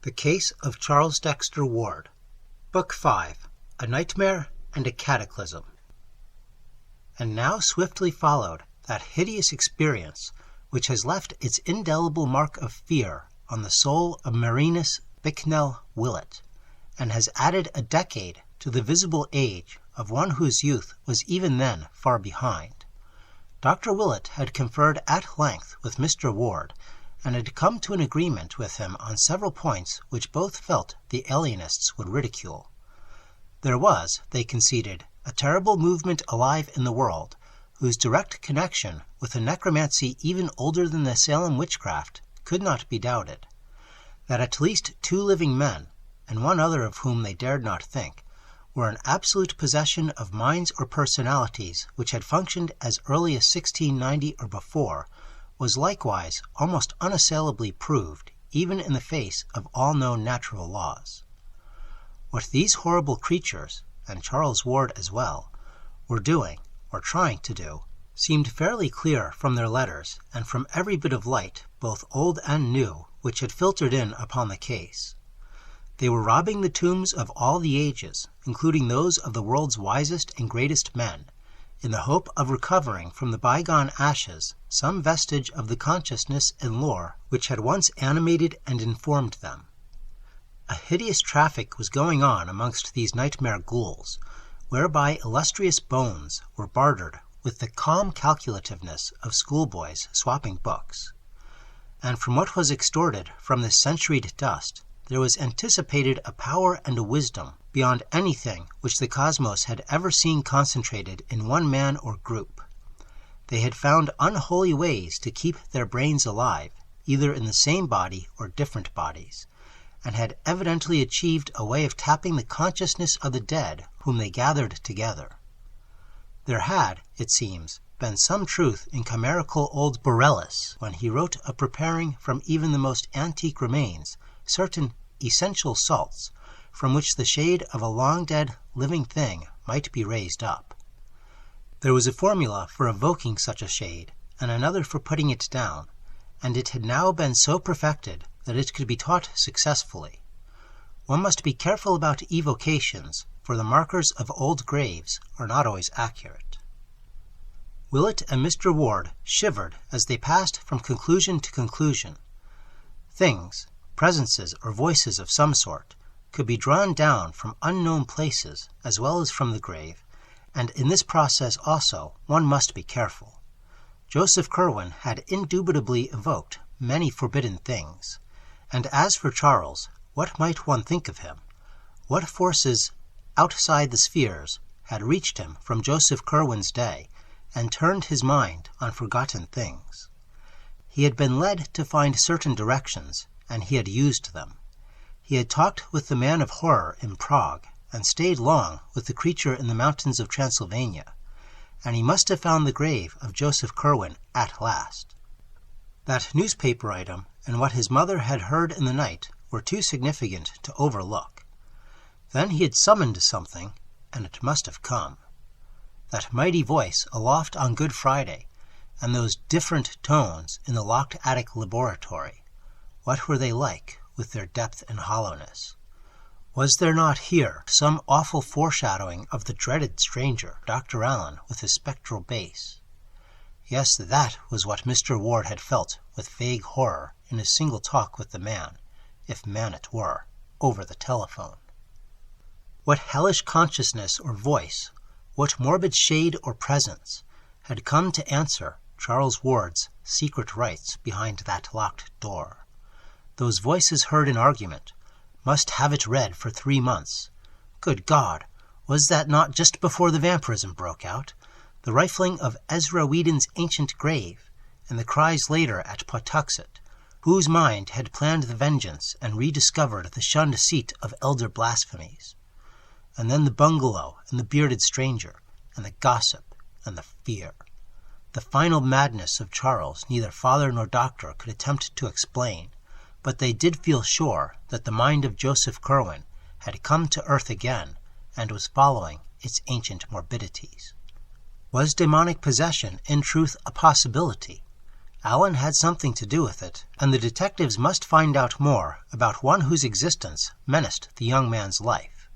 The Case of Charles Dexter Ward, Book 5, A Nightmare and a Cataclysm. And now swiftly followed that hideous experience which has left its indelible mark of fear on the soul of Marinus Bicknell Willett, and has added a decade to the visible age of one whose youth was even then far behind. Dr. Willett had conferred at length with Mr. Ward, and had come to an agreement with him on several points which both felt the alienists would ridicule. There was, they conceded, a terrible movement alive in the world, whose direct connection with a necromancy even older than the Salem witchcraft could not be doubted. That at least 2 living men, and one other of whom they dared not think, were in absolute possession of minds or personalities which had functioned as early as 1690 or before, was likewise almost unassailably proved, even in the face of all known natural laws. What these horrible creatures, and Charles Ward as well, were doing, or trying to do, seemed fairly clear from their letters and from every bit of light, both old and new, which had filtered in upon the case. They were robbing the tombs of all the ages, including those of the world's wisest and greatest men, in the hope of recovering from the bygone ashes some vestige of the consciousness and lore which had once animated and informed them. A hideous traffic was going on amongst these nightmare ghouls, whereby illustrious bones were bartered with the calm calculativeness of schoolboys swapping books. And from what was extorted from this centuried dust, there was anticipated a power and a wisdom beyond anything which the cosmos had ever seen concentrated in one man or group. They had found unholy ways to keep their brains alive, either in the same body or different bodies, and had evidently achieved a way of tapping the consciousness of the dead whom they gathered together. There had, it seems, been some truth in chimerical old Borellus when he wrote of preparing from even the most antique remains certain essential salts from which the shade of a long-dead living thing might be raised up. There was a formula for evoking such a shade, and another for putting it down, and it had now been so perfected that it could be taught successfully. One must be careful about evocations, for the markers of old graves are not always accurate. Willett and Mr. Ward shivered as they passed from conclusion to conclusion. Things, presences or voices of some sort, could be drawn down from unknown places as well as from the grave, and in this process also one must be careful. Joseph Curwen had indubitably evoked many forbidden things, and as for Charles, what might one think of him? What forces outside the spheres had reached him from Joseph Curwen's day and turned his mind on forgotten things? He had been led to find certain directions, and he had used them. He had talked with the man of horror in Prague, and stayed long with the creature in the mountains of Transylvania, and he must have found the grave of Joseph Curwen at last. That newspaper item and what his mother had heard in the night were too significant to overlook. Then he had summoned something, and it must have come. That mighty voice aloft on Good Friday, and those different tones in the locked attic laboratory, what were they like, with their depth and hollowness? Was there not here some awful foreshadowing of the dreaded stranger, Dr. Allen, with his spectral bass? Yes, that was what Mr. Ward had felt with vague horror in his single talk with the man, if man it were, over the telephone. What hellish consciousness or voice, what morbid shade or presence, had come to answer Charles Ward's secret rites behind that locked door? Those voices heard in argument must have it read for 3 months. Good God, was that not just before the vampirism broke out, the rifling of Ezra Whedon's ancient grave, and the cries later at Pawtuxet, whose mind had planned the vengeance and rediscovered the shunned seat of elder blasphemies? And then the bungalow and the bearded stranger, and the gossip and the fear. The final madness of Charles neither father nor doctor could attempt to explain, but they did feel sure that the mind of Joseph Curwen had come to earth again and was following its ancient morbidities. Was demonic possession in truth a possibility? Alan had something to do with it, and the detectives must find out more about one whose existence menaced the young man's life.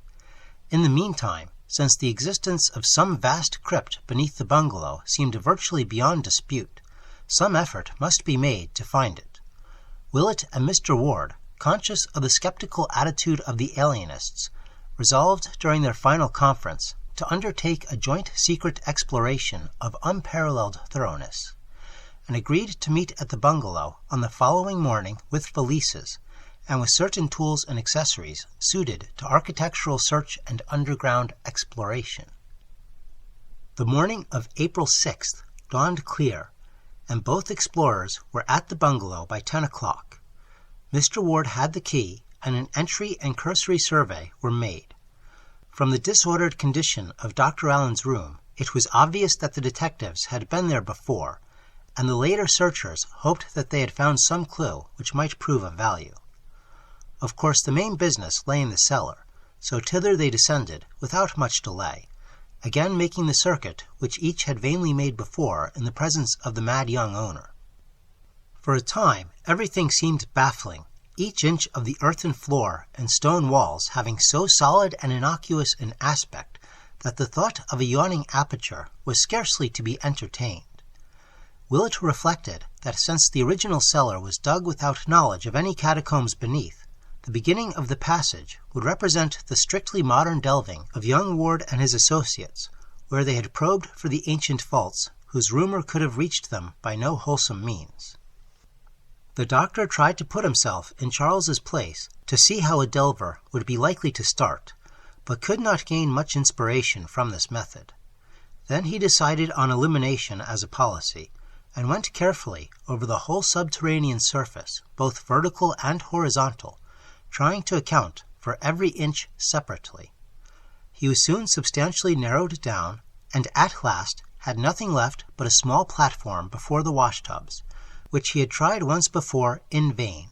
In the meantime, since the existence of some vast crypt beneath the bungalow seemed virtually beyond dispute, some effort must be made to find it. Willett and Mr. Ward, conscious of the skeptical attitude of the alienists, resolved during their final conference to undertake a joint secret exploration of unparalleled thoroughness, and agreed to meet at the bungalow on the following morning with valises and with certain tools and accessories suited to architectural search and underground exploration. The morning of April 6th dawned clear, and both explorers were at the bungalow by 10 o'clock. Mr. Ward had the key, and an entry and cursory survey were made. From the disordered condition of Dr. Allen's room, it was obvious that the detectives had been there before, and the later searchers hoped that they had found some clue which might prove of value. Of course, the main business lay in the cellar, so thither they descended without much delay, again making the circuit which each had vainly made before in the presence of the mad young owner. For a time everything seemed baffling, each inch of the earthen floor and stone walls having so solid and innocuous an aspect that the thought of a yawning aperture was scarcely to be entertained. Willett reflected that since the original cellar was dug without knowledge of any catacombs beneath, the beginning of the passage would represent the strictly modern delving of young Ward and his associates, where they had probed for the ancient vaults whose rumor could have reached them by no wholesome means. The doctor tried to put himself in Charles's place to see how a delver would be likely to start, but could not gain much inspiration from this method. Then he decided on elimination as a policy, and went carefully over the whole subterranean surface, both vertical and horizontal, trying to account for every inch separately. He was soon substantially narrowed down, and at last had nothing left but a small platform before the washtubs, which he had tried once before in vain.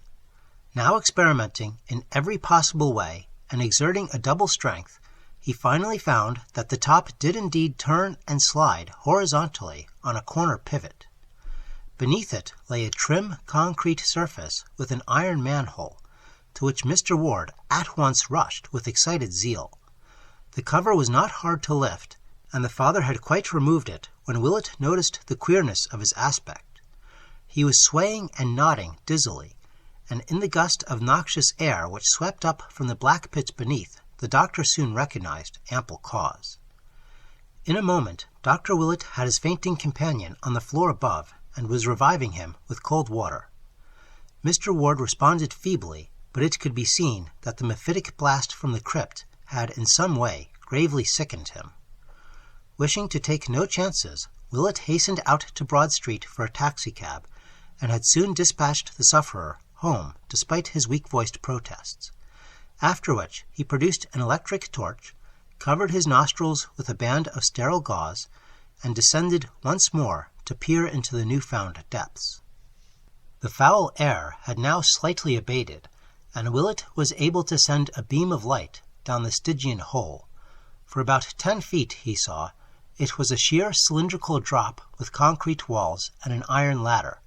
Now experimenting in every possible way, and exerting a double strength, he finally found that the top did indeed turn and slide horizontally on a corner pivot. Beneath it lay a trim concrete surface with an iron manhole, to which Mr. Ward at once rushed with excited zeal. The cover was not hard to lift, and the father had quite removed it when Willett noticed the queerness of his aspect. He was swaying and nodding dizzily, and in the gust of noxious air which swept up from the black pits beneath, the doctor soon recognized ample cause. In a moment, Dr. Willett had his fainting companion on the floor above, and was reviving him with cold water. Mr. Ward responded feebly, but it could be seen that the mephitic blast from the crypt had in some way gravely sickened him. Wishing to take no chances, Willett hastened out to Broad Street for a taxicab, and had soon dispatched the sufferer home despite his weak-voiced protests, after which he produced an electric torch, covered his nostrils with a band of sterile gauze, and descended once more to peer into the new-found depths. The foul air had now slightly abated, and Willett was able to send a beam of light down the Stygian hole. For about 10 feet, he saw, it was a sheer cylindrical drop with concrete walls and an iron ladder,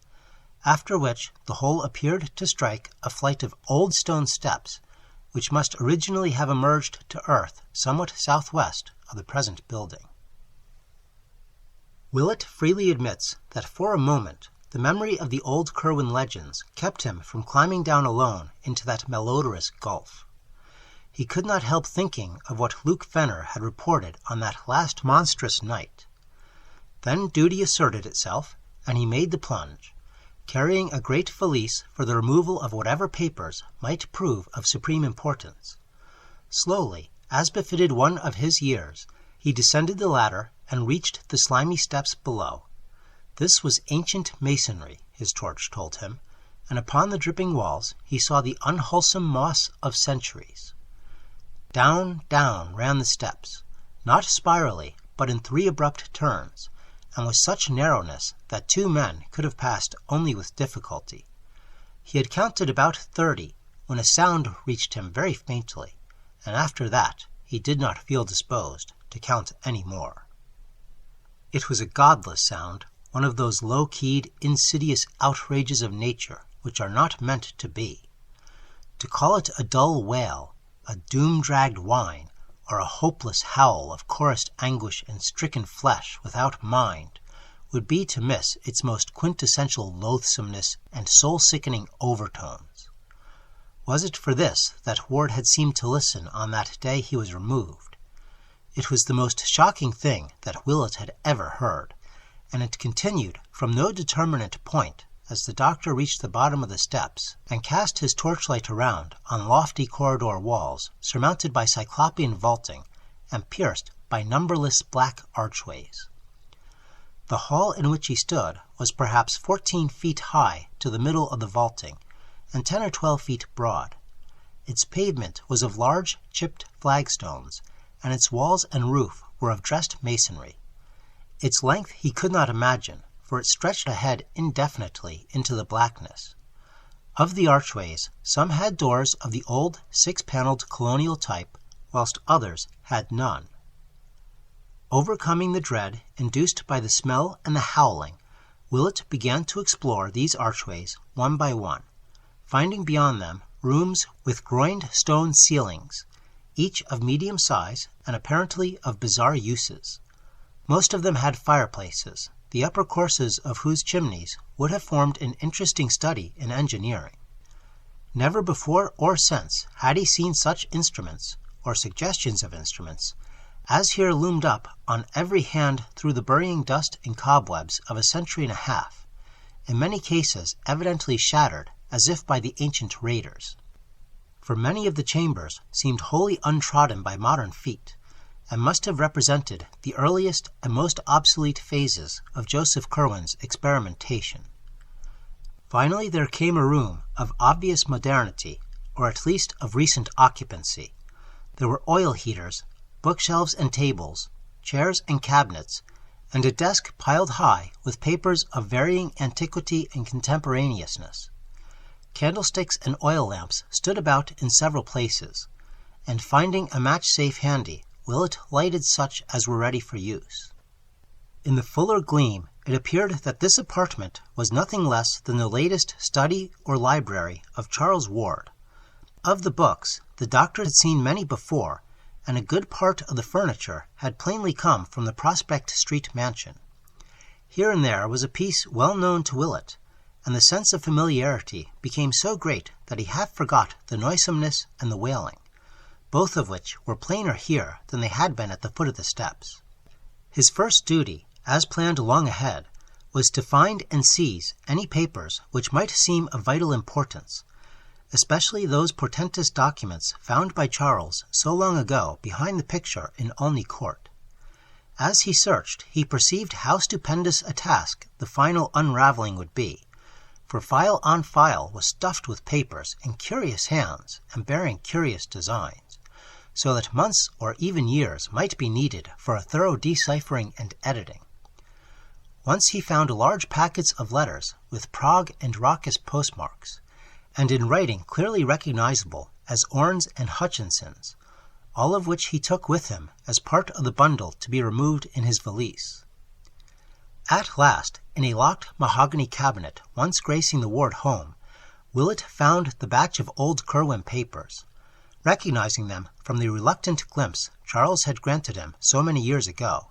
after which the hole appeared to strike a flight of old stone steps, which must originally have emerged to earth somewhat southwest of the present building. Willett freely admits that for a moment the memory of the old Curwen legends kept him from climbing down alone into that malodorous gulf. He could not help thinking of what Luke Fenner had reported on that last monstrous night. Then duty asserted itself, and he made the plunge, carrying a great valise for the removal of whatever papers might prove of supreme importance. Slowly, as befitted one of his years, he descended the ladder and reached the slimy steps below. This was ancient masonry, his torch told him, and upon the dripping walls he saw the unwholesome moss of centuries. Down, down ran the steps, not spirally, but in 3 abrupt turns, and with such narrowness that 2 men could have passed only with difficulty. He had counted about 30 when a sound reached him very faintly, and after that he did not feel disposed to count any more. It was a godless sound, one of those low-keyed, insidious outrages of nature which are not meant to be. To call it a dull wail, a doom-dragged whine, or a hopeless howl of chorused anguish and stricken flesh without mind would be to miss its most quintessential loathsomeness and soul-sickening overtones. Was it for this that Ward had seemed to listen on that day he was removed? It was the most shocking thing that Willett had ever heard, and it continued from no determinate point as the doctor reached the bottom of the steps and cast his torchlight around on lofty corridor walls surmounted by cyclopean vaulting and pierced by numberless black archways. The hall in which he stood was perhaps 14 feet high to the middle of the vaulting, and 10 or 12 feet broad. Its pavement was of large chipped flagstones, and its walls and roof were of dressed masonry. Its length he could not imagine, for it stretched ahead indefinitely into the blackness. Of the archways, some had doors of the old 6-paneled colonial type, whilst others had none. Overcoming the dread induced by the smell and the howling, Willett began to explore these archways one by one, finding beyond them rooms with groined stone ceilings, each of medium size and apparently of bizarre uses. Most of them had fireplaces, the upper courses of whose chimneys would have formed an interesting study in engineering. Never before or since had he seen such instruments, or suggestions of instruments, as here loomed up on every hand through the burying dust and cobwebs of a century and a half, in many cases evidently shattered as if by the ancient raiders. For many of the chambers seemed wholly untrodden by modern feet, and must have represented the earliest and most obsolete phases of Joseph Curwen's experimentation. Finally there came a room of obvious modernity, or at least of recent occupancy. There were oil heaters, bookshelves and tables, chairs and cabinets, and a desk piled high with papers of varying antiquity and contemporaneousness. Candlesticks and oil lamps stood about in several places, and finding a match-safe handy, Willett lighted such as were ready for use. In the fuller gleam, it appeared that this apartment was nothing less than the latest study or library of Charles Ward. Of the books, the doctor had seen many before, and a good part of the furniture had plainly come from the Prospect Street mansion. Here and there was a piece well known to Willett, and the sense of familiarity became so great that he half forgot the noisomeness and the wailing, both of which were plainer here than they had been at the foot of the steps. His first duty, as planned long ahead, was to find and seize any papers which might seem of vital importance, especially those portentous documents found by Charles so long ago behind the picture in Olney Court. As he searched, he perceived how stupendous a task the final unraveling would be, for file on file was stuffed with papers in curious hands and bearing curious designs, so that months or even years might be needed for a thorough deciphering and editing. Once he found large packets of letters with Prague and raucous postmarks, and in writing clearly recognizable as Orne's and Hutchinson's, all of which he took with him as part of the bundle to be removed in his valise. At last, in a locked mahogany cabinet once gracing the Ward home, Willett found the batch of old Curwen papers, recognizing them from the reluctant glimpse Charles had granted him so many years ago.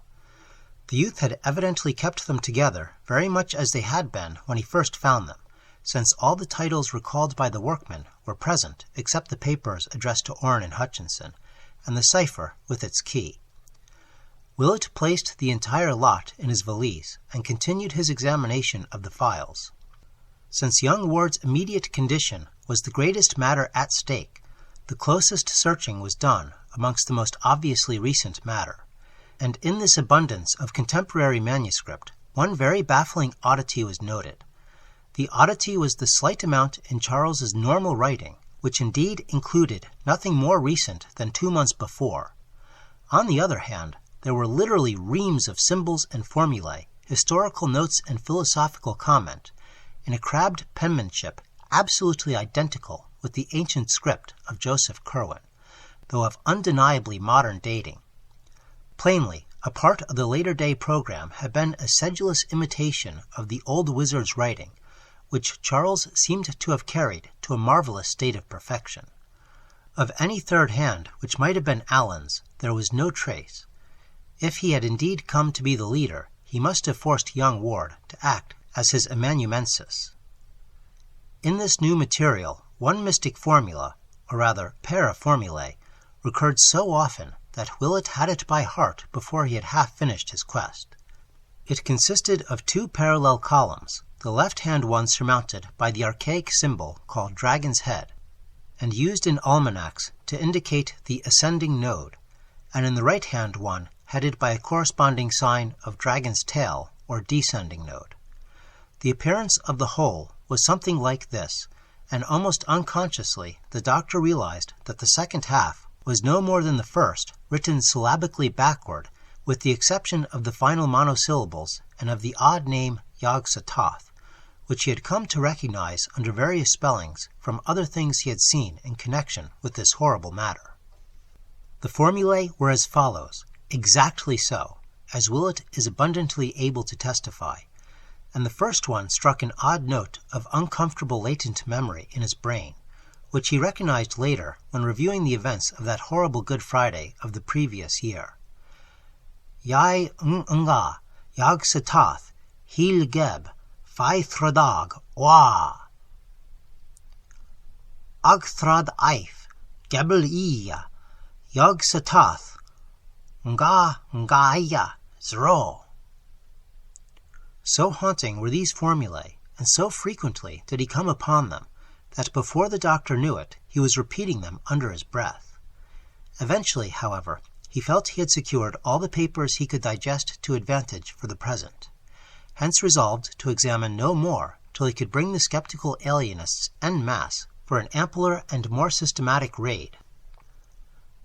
The youth had evidently kept them together very much as they had been when he first found them, since all the titles recalled by the workman were present except the papers addressed to Orne and Hutchinson, and the cipher with its key. Willett placed the entire lot in his valise and continued his examination of the files. Since young Ward's immediate condition was the greatest matter at stake, the closest searching was done amongst the most obviously recent matter, and in this abundance of contemporary manuscript, one very baffling oddity was noted. The oddity was the slight amount in Charles's normal writing, which indeed included nothing more recent than 2 months before. On the other hand, there were literally reams of symbols and formulae, historical notes and philosophical comment, in a crabbed penmanship absolutely identical with the ancient script of Joseph Curwen, though of undeniably modern dating. Plainly, A part of the later-day program had been a sedulous imitation of the old wizard's writing, which Charles seemed to have carried to a marvelous state of perfection. Of any third hand which might have been Alan's, there was no trace. If he had indeed come to be the leader, he must have forced young Ward to act as his amanuensis. In this new material, one mystic formula, or rather pair of formulae, recurred so often that Willett had it by heart before he had half finished his quest. It consisted of two parallel columns, the left-hand one surmounted by the archaic symbol called Dragon's Head, and used in almanacs to indicate the ascending node, and in the right-hand one headed by a corresponding sign of Dragon's Tail, or descending node. The appearance of the whole was something like this, and almost unconsciously the doctor realized that the second half was no more than the first, written syllabically backward, with the exception of the final monosyllables and of the odd name Yog-Sothoth, which he had come to recognize under various spellings from other things he had seen in connection with this horrible matter. The formulae were as follows, exactly so, as Willett is abundantly able to testify, and the first one struck an odd note of uncomfortable latent memory in his brain, which he recognized later when reviewing the events of that horrible Good Friday of the previous year. Yai nga, Yog-Sothoth, Hil Geb, Fai Thradag, Wa. Agthrad Eif, Gebel Iya, Yog-Sothoth, Ngaya, Zro. So haunting were these formulae, and so frequently did he come upon them, that before the doctor knew it, he was repeating them under his breath. Eventually, however, he felt he had secured all the papers he could digest to advantage for the present, hence resolved to examine no more till he could bring the skeptical alienists en masse for an ampler and more systematic raid.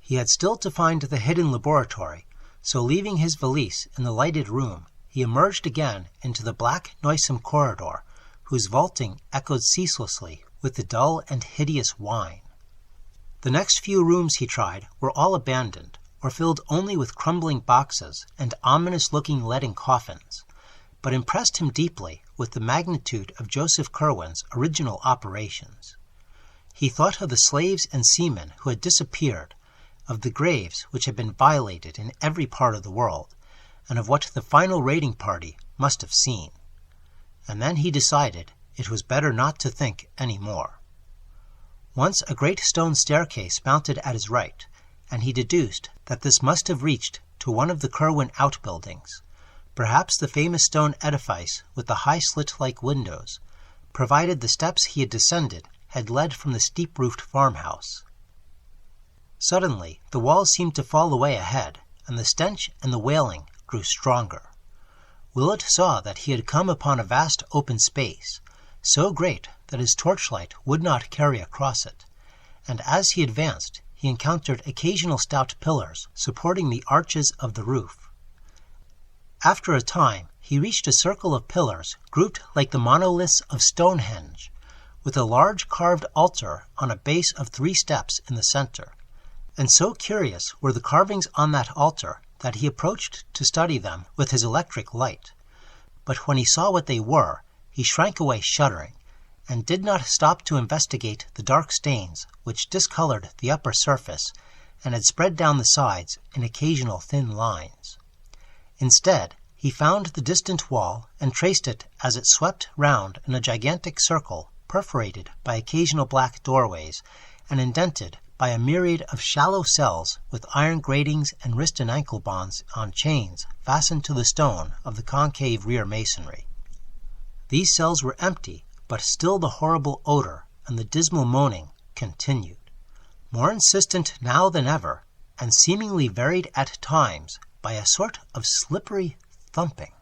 He had still to find the hidden laboratory, so leaving his valise in the lighted room, he emerged again into the black, noisome corridor, whose vaulting echoed ceaselessly with the dull and hideous whine. The next few rooms he tried were all abandoned, or filled only with crumbling boxes and ominous-looking leaden coffins, but impressed him deeply with the magnitude of Joseph Curwen's original operations. He thought of the slaves and seamen who had disappeared, of the graves which had been violated in every part of the world, and of what the final raiding party must have seen. And then he decided it was better not to think any more. Once a great stone staircase mounted at his right, and he deduced that this must have reached to one of the Curwen outbuildings, perhaps the famous stone edifice with the high slit-like windows, provided the steps he had descended had led from the steep-roofed farmhouse. Suddenly, the walls seemed to fall away ahead, and the stench and the wailing grew stronger. Willett saw that he had come upon a vast open space, so great that his torchlight would not carry across it, and as he advanced, he encountered occasional stout pillars supporting the arches of the roof. After a time, he reached a circle of pillars grouped like the monoliths of Stonehenge, with a large carved altar on a base of 3 steps in the center, and so curious were the carvings on that altar that he approached to study them with his electric light. But when he saw what they were, he shrank away shuddering, and did not stop to investigate the dark stains which discolored the upper surface and had spread down the sides in occasional thin lines. Instead, he found the distant wall and traced it as it swept round in a gigantic circle perforated by occasional black doorways and indented by a myriad of shallow cells with iron gratings and wrist and ankle bonds on chains fastened to the stone of the concave rear masonry. These cells were empty, but still the horrible odor and the dismal moaning continued, more insistent now than ever, and seemingly varied at times by a sort of slippery thumping.